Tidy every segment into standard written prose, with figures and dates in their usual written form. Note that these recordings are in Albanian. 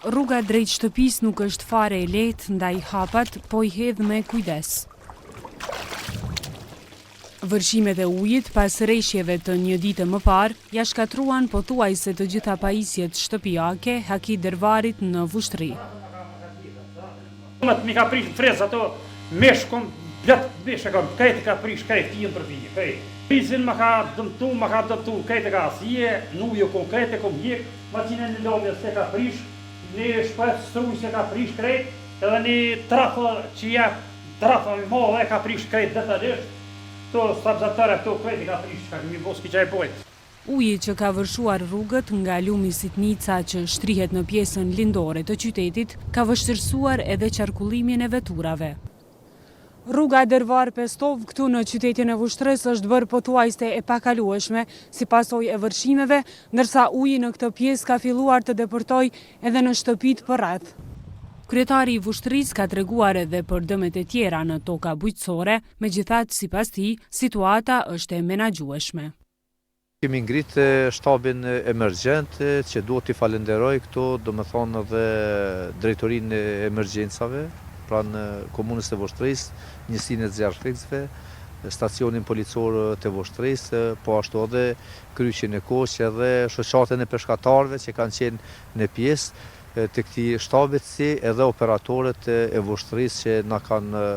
Rruga drejt shtëpis nuk është fare e lehtë ndaj hapat, po i hedh me kujdes. Vërshimet e ujit pas rreshjeve të një dite më parë ja shkatruan pothuajse të gjitha pajisjet shtëpiake Haki Dervarit në Vushtri. Mi ka prish frez ato meshkon, blet meshë krejt ka prish krejt tijën për vijë, krejt. Prizin më ka dëmtu, krejt e ka asije, nujo konkrete, kom hjek, maqinën në lomje se ka prish, një shpret struj se ka prish krejt, edhe një trafë që jep, trafë me mollë e ka prish krejt detajisht, to stabilizatore këto krejt i ka prish, ka këmi boski që e pojtë. Uji që ka vërshuar rrugët nga lumi Sitnica që shtrihet në pjesën lindore të qytetit, ka vështirësuar edhe qarkullimin e veturave. Rruga Dervar Pestov këtu në qytetin e Vushtrisë është bërë pothuajse e pakalueshme si pasojë e vërshimeve, ndërsa uji në këtë pjesë ka filluar të depërtojë edhe në shtëpitë përreth. Kryetari i Vushtrisë ka treguar edhe për dëmet e tjera në toka bujqësore, megjithatë sipas tij, situata është e menaxhueshme. Kemi ngritë shtabin emergjent që duhet t'i falenderoj këto, do më thonë edhe drejtorinë e emergjencave, pra në komunës të Vushtrisë, njësinë e zjarrfikësve, stacionin policor të Vushtrisë, po ashtu edhe kryqin e Koq edhe shoqatën e peshkatarëve që kanë qenë në pjesë të këtij shtabit, si edhe operatorët e Vushtrisë që na kanë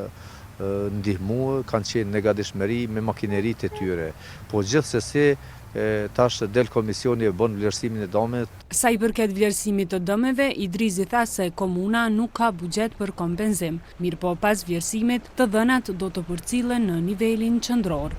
ndihmuar, kanë qenë në gatishmëri me makineritë e tyre. Po gjithsesi tash del komisioni e bën vlerësimin e dëmeve. Sa i përket vlerësimit të dëmeve, Idrizi tha se komuna nuk ka buxhet për kompenzim, mirëpo pas vlerësimit të dhënat do të përcillen në nivelin qendror.